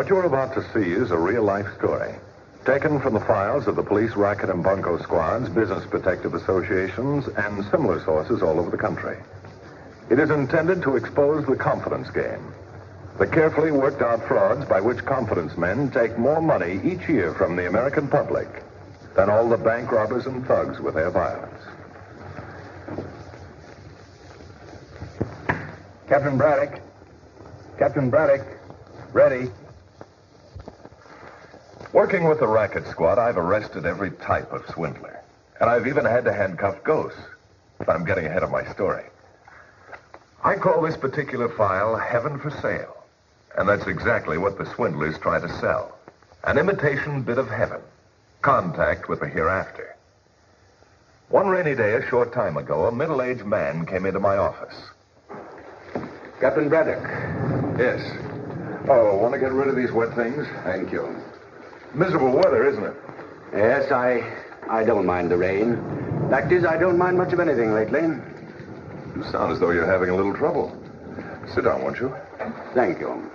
What you're about to see is a real-life story, taken from the files of the police racket and bunco squads, business protective associations, and similar sources all over the country. It is intended to expose the confidence game, the carefully worked-out frauds by which confidence men take more money each year from the American public than all the bank robbers and thugs with their violence. Captain Braddock. Captain Braddock. Ready. Working with the racket squad, I've arrested every type of swindler. And I've even had to handcuff ghosts. But I'm getting ahead of my story. I call this particular file Heaven for Sale. And that's exactly what the swindlers try to sell. An imitation bit of heaven. Contact with the hereafter. One rainy day a short time ago, a middle-aged man came into my office. Captain Braddock. Yes. Oh, want to get rid of these wet things? Thank you. Miserable weather, isn't it? Yes, I don't mind the rain. Fact is, I don't mind much of anything lately. You sound as though you're having a little trouble. Sit down, won't you? Thank you.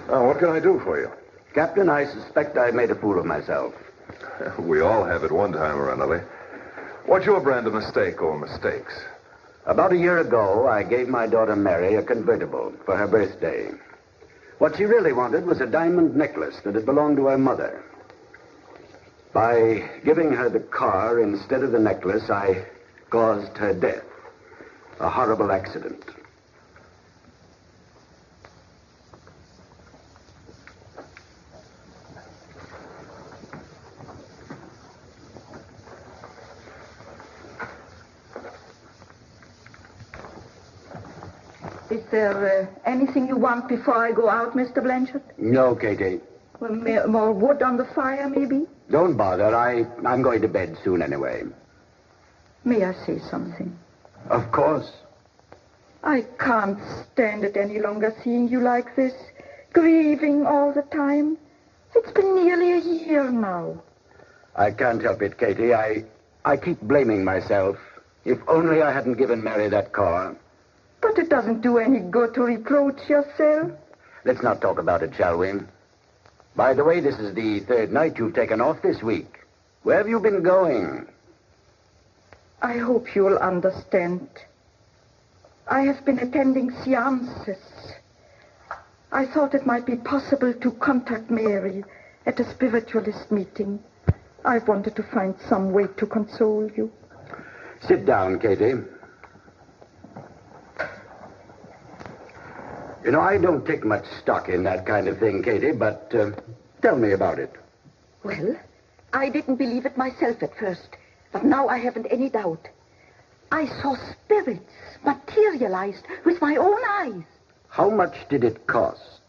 Now, what can I do for you? Captain, I suspect I made a fool of myself. We all have at one time or another. What's your brand of mistake or mistakes? About a year ago, I gave my daughter Mary a convertible for her birthday. What she really wanted was a diamond necklace that had belonged to her mother. By giving her the car instead of the necklace, I caused her death. A horrible accident. Is there anything you want before I go out, Mr. Blanchard? No, Katie. Well, more wood on the fire, maybe? Don't bother. I'm going to bed soon anyway. May I say something? Of course. I can't stand it any longer, seeing you like this, grieving all the time. It's been nearly a year now. I can't help it, Katie. I keep blaming myself. If only I hadn't given Mary that car. But it doesn't do any good to reproach yourself. Let's not talk about it, shall we? By the way, this is the third night you've taken off this week. Where have you been going? I hope you'll understand. I have been attending seances. I thought it might be possible to contact Mary at a spiritualist meeting. I wanted to find some way to console you. Sit down, Katie. You know, I don't take much stock in that kind of thing, Katie, but tell me about it. Well, I didn't believe it myself at first, but now I haven't any doubt. I saw spirits materialized with my own eyes. How much did it cost?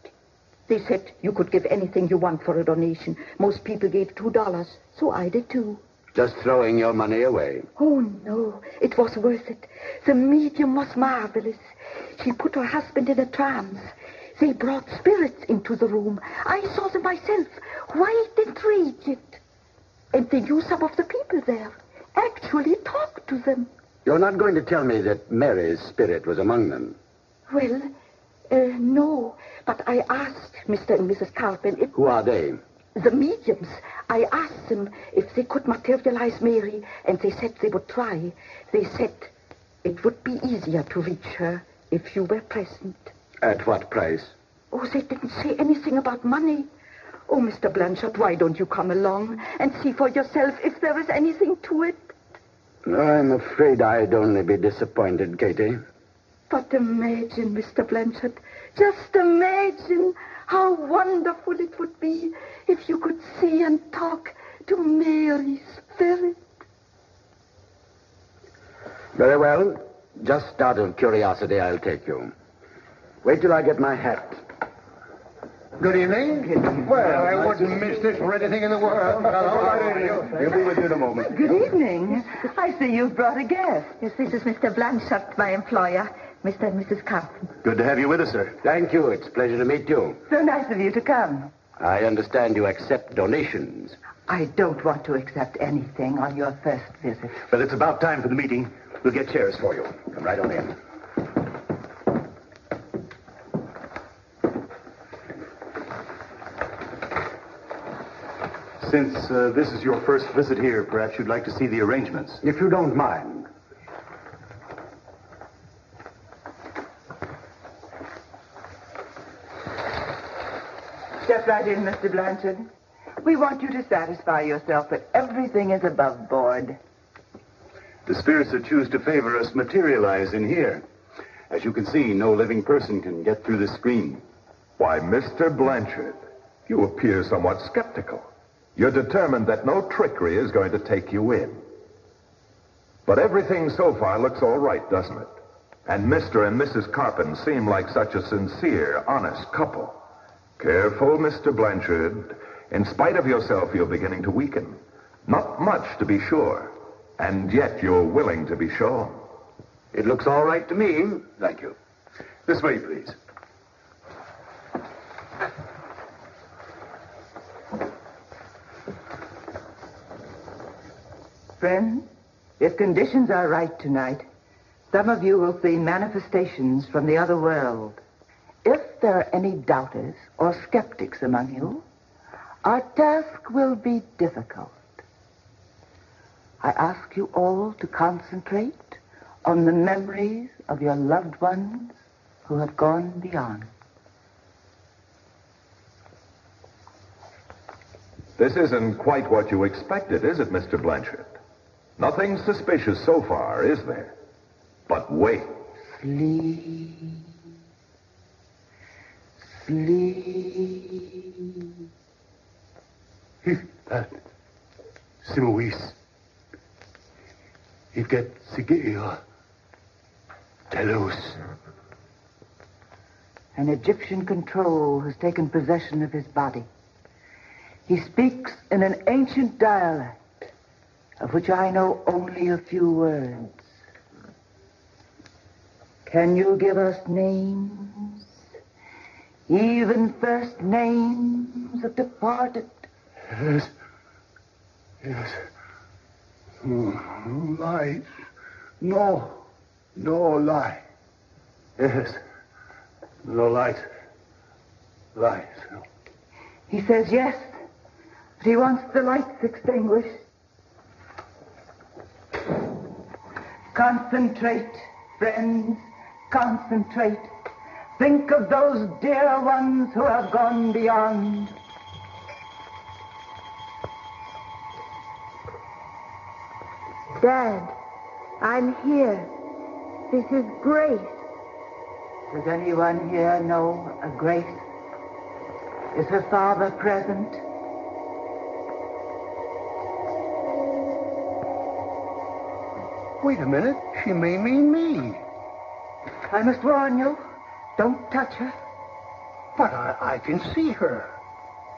They said you could give anything you want for a donation. Most people gave $2, so I did too. Just throwing your money away. Oh, no, it was worth it. The medium was marvelous. She put her husband in a trance. They brought spirits into the room. I saw them myself, white and radiant. And they knew some of the people there. Actually talked to them. You're not going to tell me that Mary's spirit was among them? Well, no. But I asked Mr. and Mrs. Carpin if... Who are they? The mediums. I asked them if they could materialize Mary, and they said they would try. They said it would be easier to reach her if you were present. At what price? Oh, they didn't say anything about money. Oh, Mr. Blanchard, why don't you come along and see for yourself if there is anything to it? I'm afraid I'd only be disappointed, Katie. But imagine, Mr. Blanchard, just imagine how wonderful it would be if you could see and talk to Mary's spirit. Very well. Just out of curiosity, I'll take you. Wait till I get my hat. Good evening. Well, I wouldn't miss this for anything in the world. Hello. He'll be with you in a moment. Good evening. I see you've brought a guest. Yes, this is Mr. Blanchard, my employer, Mr. and Mrs. Carpin. Good to have you with us, sir. Thank you. It's a pleasure to meet you. So nice of you to come. I understand you accept donations. I don't want to accept anything on your first visit. But it's about time for the meeting. We'll get chairs for you. Come right on in. Since this is your first visit here, perhaps you'd like to see the arrangements. If you don't mind. Step right in, Mr. Blanchard. We want you to satisfy yourself that everything is above board. The spirits that choose to favor us materialize in here. As you can see, no living person can get through this screen. Why, Mr. Blanchard, you appear somewhat skeptical. You're determined that no trickery is going to take you in. But everything so far looks all right, doesn't it? And Mr. and Mrs. Carpin seem like such a sincere, honest couple. Careful, Mr. Blanchard. In spite of yourself, you're beginning to weaken. Not much, to be sure. And yet you're willing to be shown. It looks all right to me. Thank you. This way, please. Friends, if conditions are right tonight, some of you will see manifestations from the other world. If there are any doubters or skeptics among you, our task will be difficult. I ask you all to concentrate on the memories of your loved ones who have gone beyond. This isn't quite what you expected, is it, Mr. Blanchard? Nothing suspicious so far, is there? But wait. Sleep. Sleep. That Simois. He get Sigil. Telos. An Egyptian control has taken possession of his body. He speaks in an ancient dialect, of which I know only a few words. Can you give us names? Even first names of departed? Yes. Yes. Lies. No. No lie. Yes. No light. Lies. He says yes, but he wants the lights extinguished. Concentrate, friends, concentrate. Think of those dear ones who have gone beyond. Dad, I'm here. This is Grace. Does anyone here know a Grace? Is her father present? Wait a minute. She may mean me. I must warn you, don't touch her. But I can see her.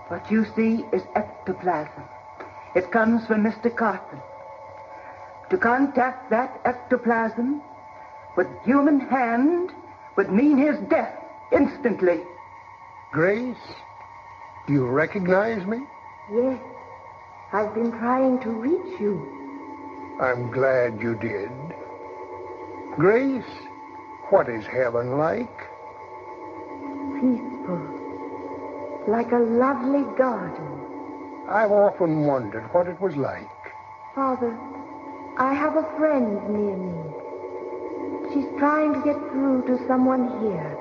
What you see is ectoplasm. It comes from Mr. Carson. To contact that ectoplasm with human hand would mean his death instantly. Grace, you recognize me? Yes, I've been trying to reach you. I'm glad you did. Grace, what is heaven like? Peaceful, like a lovely garden. I've often wondered what it was like. Father, I have a friend near me. She's trying to get through to someone here.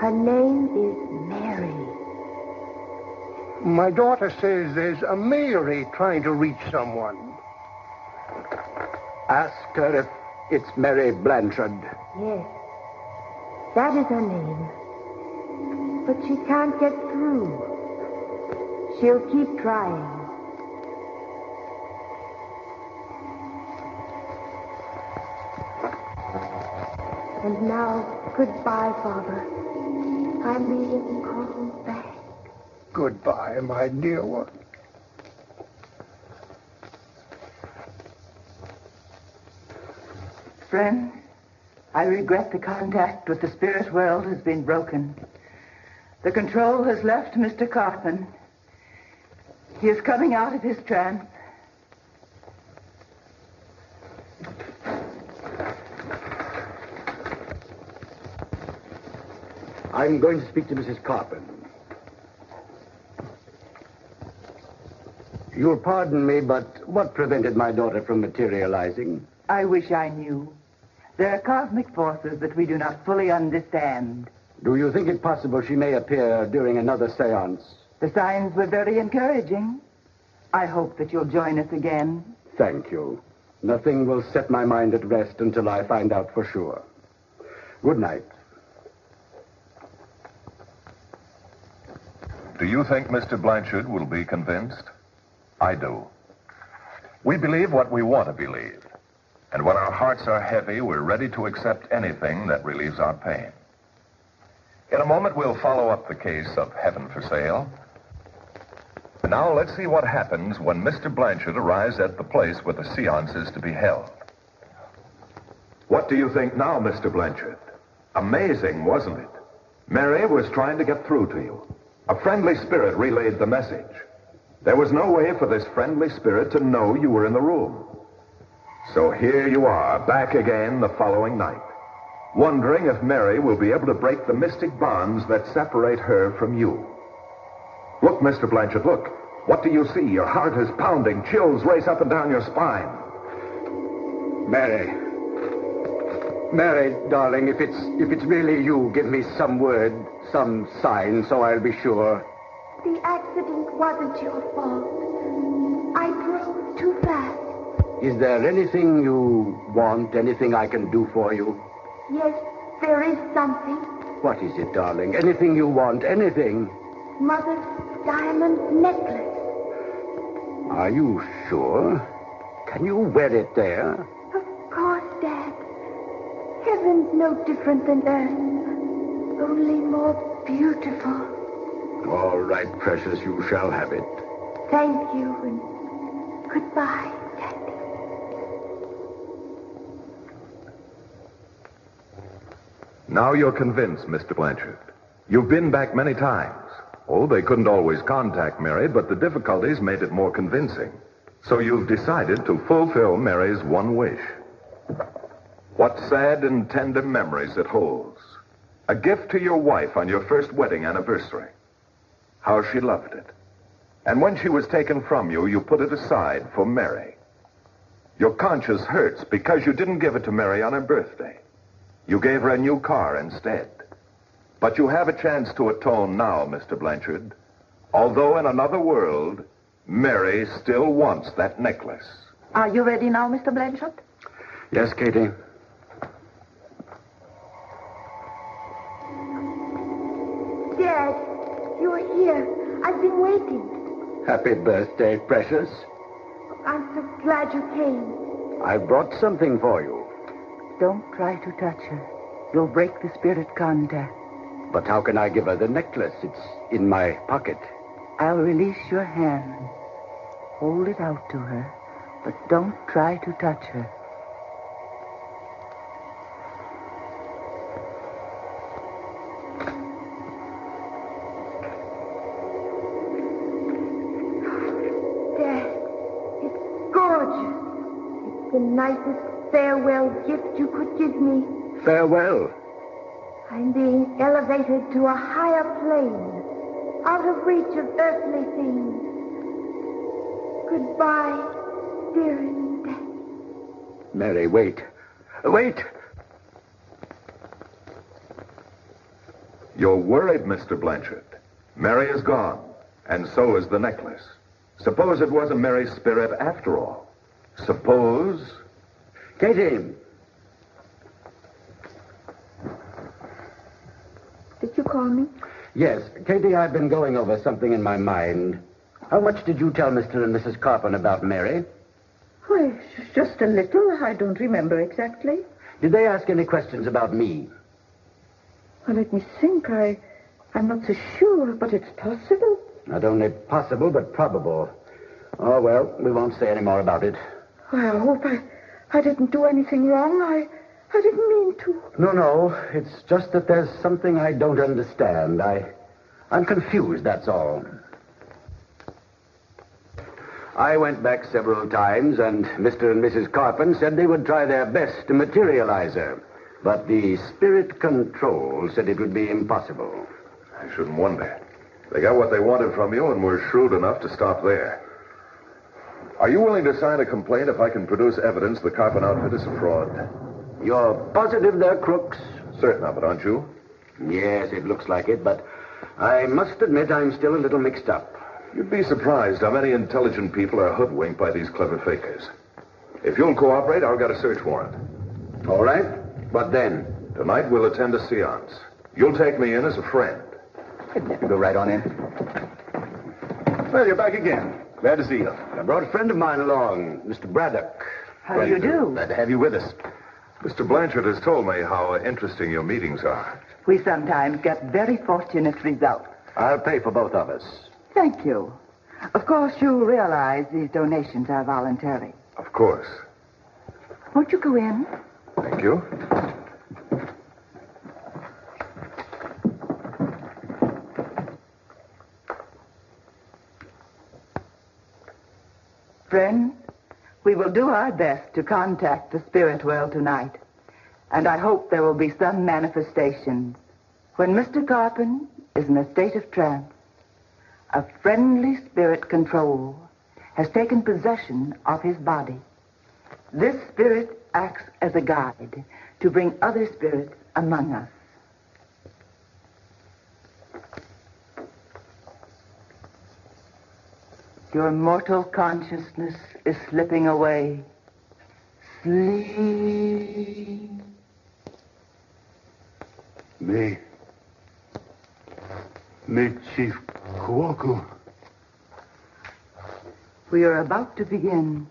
Her name is Mary. My daughter says there's a Mary trying to reach someone. Ask her if it's Mary Blanchard. Yes, that is her name. But she can't get through. She'll keep trying. And now, goodbye, Father. I may call back. Goodbye, my dear one. Friend, I regret the contact with the spirit world has been broken. The control has left Mr. Carson. He is coming out of his trance. I'm going to speak to Mrs. Carpin. You'll pardon me, but what prevented my daughter from materializing? I wish I knew. There are cosmic forces that we do not fully understand. Do you think it possible she may appear during another seance? The signs were very encouraging. I hope that you'll join us again. Thank you. Nothing will set my mind at rest until I find out for sure. Good night. Do you think Mr. Blanchard will be convinced? I do. We believe what we want to believe. And when our hearts are heavy, we're ready to accept anything that relieves our pain. In a moment, we'll follow up the case of Heaven for Sale. And now let's see what happens when Mr. Blanchard arrives at the place where the seance is to be held. What do you think now, Mr. Blanchard? Amazing, wasn't it? Mary was trying to get through to you. A friendly spirit relayed the message. There was no way for this friendly spirit to know you were in the room. So here you are, back again the following night, wondering if Mary will be able to break the mystic bonds that separate her from you. Look, Mr. Blanchard, look. What do you see? Your heart is pounding. Chills race up and down your spine. Mary, darling, if it's really you, give me some word, some sign, so I'll be sure. The accident wasn't your fault. I drove too fast. Is there anything you want, anything I can do for you? Yes, there is something. What is it, darling? Anything you want, anything? Mother's diamond necklace. Are you sure? Can you wear it there? Of course, Dad. Heaven's no different than earth, only more beautiful. All right, precious, you shall have it. Thank you, and goodbye, Daddy. Now you're convinced, Mr. Blanchard. You've been back many times. Oh, they couldn't always contact Mary, but the difficulties made it more convincing. So you've decided to fulfill Mary's one wish. What sad and tender memories it holds. A gift to your wife on your first wedding anniversary. How she loved it. And when she was taken from you, you put it aside for Mary. Your conscience hurts because you didn't give it to Mary on her birthday. You gave her a new car instead. But you have a chance to atone now, Mr. Blanchard. Although in another world, Mary still wants that necklace. Are you ready now, Mr. Blanchard? Yes, Katie. Dad, you're here. I've been waiting. Happy birthday, precious. I'm so glad you came. I brought something for you. Don't try to touch her. You'll break the spirit contact. But how can I give her the necklace? It's in my pocket. I'll release your hand. Hold it out to her, but don't try to touch her. Dad, it's gorgeous. It's the nicest farewell gift you could give me. Farewell. I'm being elevated to a higher plane, out of reach of earthly things. Goodbye, dearest Dad. Mary, wait. Wait! You're worried, Mr. Blanchard. Mary is gone, and so is the necklace. Suppose it wasn't Mary's spirit after all. Suppose... Katie! Did you call me? Yes, Katie, I've been going over something in my mind. How much did you tell Mr. and Mrs. Carpon about Mary? Well, just a little. I don't remember exactly. Did they ask any questions about me? Well, let me think. I'm not so sure, but it's possible. Not only possible, but probable. Oh, well, we won't say any more about it. Well, I hope I didn't do anything wrong. I didn't mean to. No. It's just that there's something I don't understand. I'm confused, that's all. I went back several times, and Mr. and Mrs. Carpon said they would try their best to materialize her. But the spirit control said it would be impossible. I shouldn't wonder. They got what they wanted from you and were shrewd enough to stop there. Are you willing to sign a complaint if I can produce evidence the Carpenter outfit is a fraud? You're positive they're crooks? Certain of it, aren't you? Yes, it looks like it, but I must admit I'm still a little mixed up. You'd be surprised how many intelligent people are hoodwinked by these clever fakers. If you'll cooperate, I'll get a search warrant. All right. What then? Tonight we'll attend a seance. You'll take me in as a friend. Go right on in. Well, you're back again. Glad to see you. I brought a friend of mine along, Mr. Braddock. How do you do? Glad to have you with us. Mr. Blanchard has told me how interesting your meetings are. We sometimes get very fortunate results. I'll pay for both of us. Thank you. Of course, you realize these donations are voluntary. Of course. Won't you go in? Thank you. Friends, we will do our best to contact the spirit world tonight. And I hope there will be some manifestations. When Mr. Carpenter is in a state of trance, a friendly spirit control has taken possession of his body. This spirit acts as a guide to bring other spirits among us. Your mortal consciousness is slipping away. Sleep. Me Chief Kuoku. We are about to begin.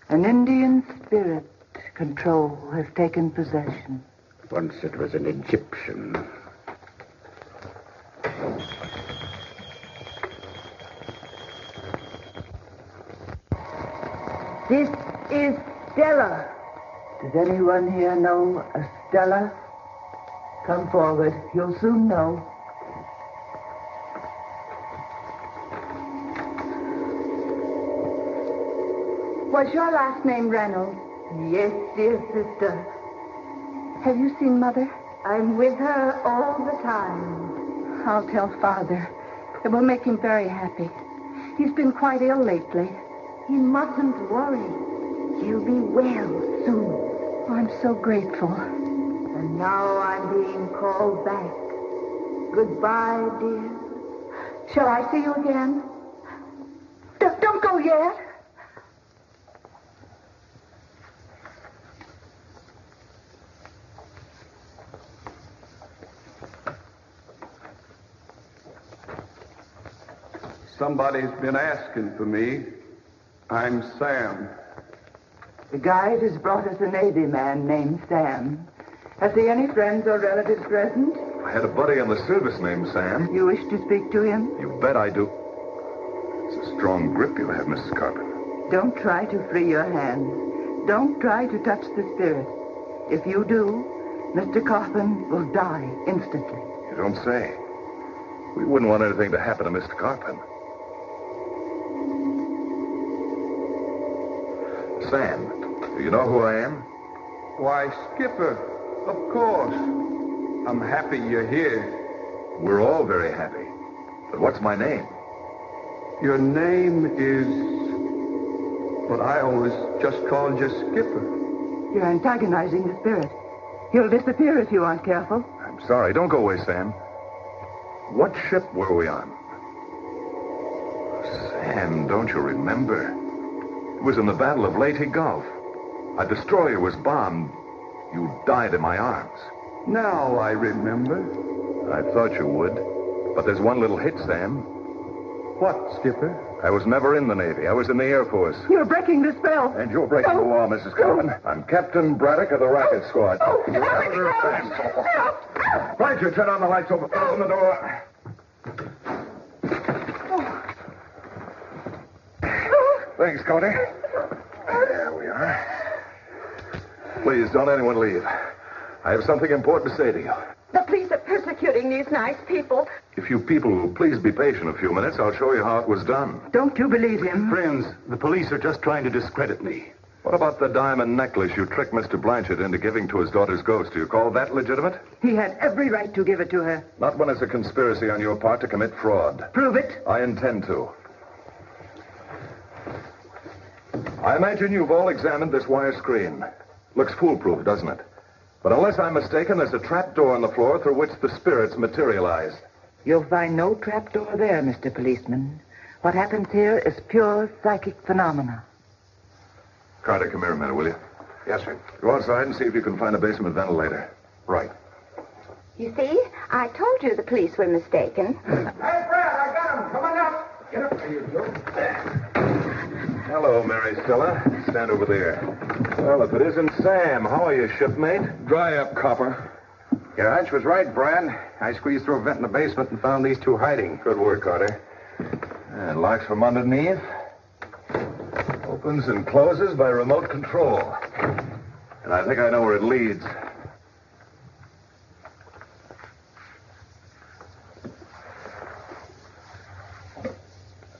An Indian spirit control has taken possession. Once it was an Egyptian. This is Stella. Does anyone here know a Stella? Come forward. You'll soon know. Was your last name Reynolds? Yes, dear sister. Have you seen Mother? I'm with her all the time. I'll tell Father. It will make him very happy. He's been quite ill lately. He mustn't worry. He'll be well soon. Oh, I'm so grateful. And now I'm being called back. Goodbye, dear. Shall I see you again? Don't go yet. Somebody's been asking for me. I'm Sam. The guide has brought us a Navy man named Sam. Has he any friends or relatives present? I had a buddy on the service named Sam. You wish to speak to him? You bet I do. It's a strong grip you have, Mrs. Carpenter. Don't try to free your hand. Don't try to touch the spirit. If you do, Mr. Carpenter will die instantly. You don't say. We wouldn't want anything to happen to Mr. Carpenter. Sam, do you know who I am? Why, Skipper, of course. I'm happy you're here. We're all very happy. But what's my name? Your name is... But I always just called you Skipper. You're antagonizing the spirit. He'll disappear if you aren't careful. I'm sorry. Don't go away, Sam. What ship were we on? Sam, don't you remember? It was in the Battle of Leyte Gulf. A destroyer was bombed. You died in my arms. Now I remember. I thought you would. But there's one little hitch, Sam. What, Skipper? I was never in the Navy. I was in the Air Force. You're breaking the spell. And you're breaking the law, Mrs. Carpenter. I'm Captain Braddock of the Racket Squad. Blanchard, turn on the lights. Open the door. Thanks, Cody. There we are. Please, don't anyone leave. I have something important to say to you. The police are persecuting these nice people. If you people will please be patient a few minutes, I'll show you how it was done. Don't you believe him? Friends, the police are just trying to discredit me. What about the diamond necklace you tricked Mr. Blanchard into giving to his daughter's ghost? Do you call that legitimate? He had every right to give it to her. Not when it's a conspiracy on your part to commit fraud. Prove it. I intend to. I imagine you've all examined this wire screen. Looks foolproof, doesn't it? But unless I'm mistaken, there's a trap door on the floor through which the spirits materialize. You'll find no trapdoor there, Mr. Policeman. What happens here is pure psychic phenomena. Carter, come here a minute, will you? Yes, sir. Go outside and see if you can find a basement ventilator. Right. You see, I told you the police were mistaken. Hey, Brad, I got him. Come on up. Get up there, you two. Hello, Mary Stella. Stand over there. Well, if it isn't Sam, how are you, shipmate? Dry up, copper. Your hunch was right, Brad. I squeezed through a vent in the basement and found these two hiding. Good work, Carter. And locks from underneath. Opens and closes by remote control. And I think I know where it leads.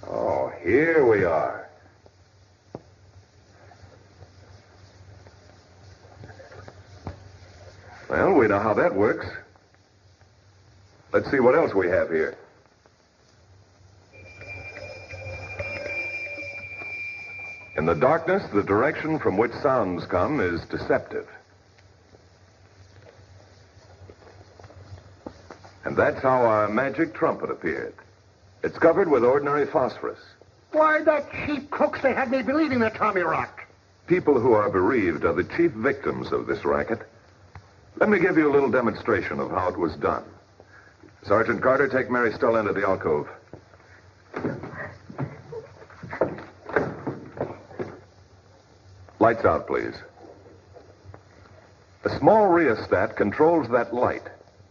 Oh, here we are. Well, we know how that works. Let's see what else we have here. In the darkness, the direction from which sounds come is deceptive. And that's how our magic trumpet appeared. It's covered with ordinary phosphorus. Why, that cheap crooks, they had me believing that Tommy rocked. People who are bereaved are the chief victims of this racket. Let me give you a little demonstration of how it was done. Sergeant Carter, take Mary Stella into the alcove. Lights out, please. A small rheostat controls that light,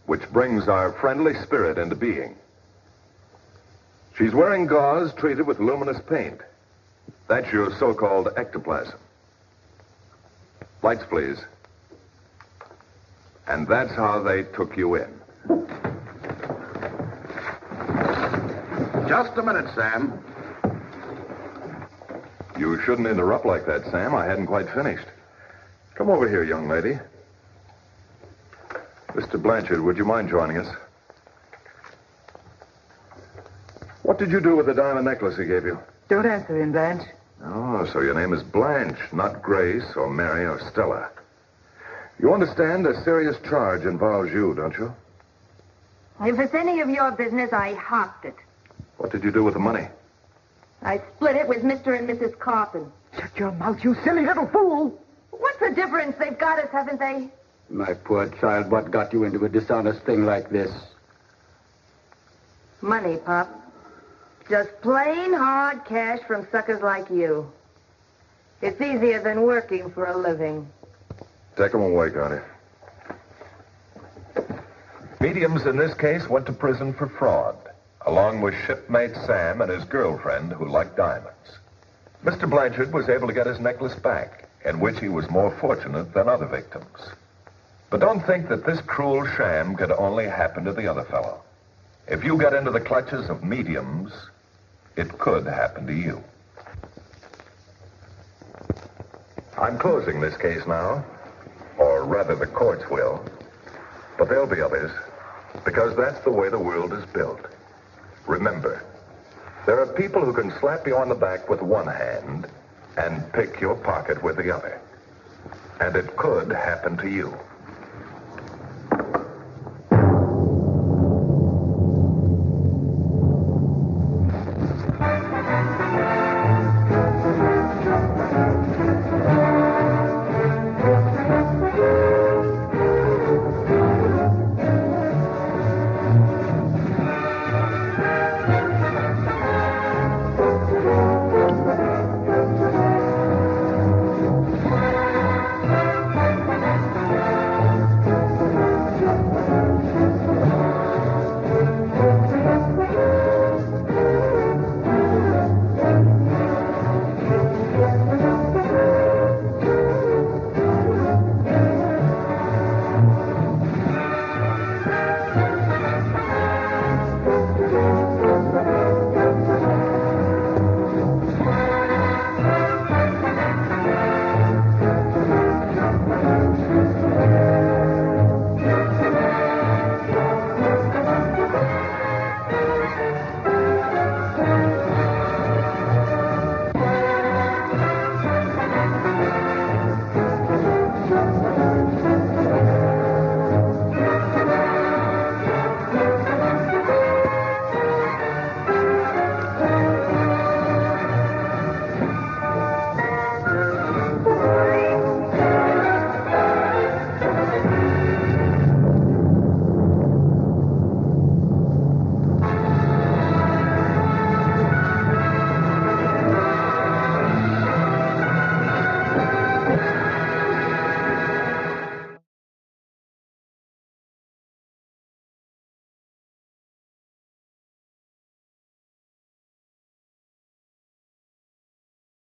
which brings our friendly spirit into being. She's wearing gauze treated with luminous paint. That's your so-called ectoplasm. Lights, please. And that's how they took you in. Just a minute, Sam. You shouldn't interrupt like that, Sam. I hadn't quite finished. Come over here, young lady. Mr. Blanchard, would you mind joining us? What did you do with the diamond necklace he gave you? Don't answer him, Blanche. Oh, so your name is Blanche, not Grace or Mary or Stella. You understand a serious charge involves you, don't you? If it's any of your business, I hocked it. What did you do with the money? I split it with Mr. and Mrs. Carpin. Shut your mouth, you silly little fool. What's the difference? They've got us, haven't they? My poor child, what got you into a dishonest thing like this? Money, Pop. Just plain hard cash from suckers like you. It's easier than working for a living. Take them away, Carter. Mediums in this case went to prison for fraud, along with shipmate Sam and his girlfriend who liked diamonds. Mr. Blanchard was able to get his necklace back, in which he was more fortunate than other victims. But don't think that this cruel sham could only happen to the other fellow. If you get into the clutches of mediums, it could happen to you. I'm closing this case now, or rather the courts will, but there'll be others, because that's the way the world is built. Remember, there are people who can slap you on the back with one hand and pick your pocket with the other. And it could happen to you.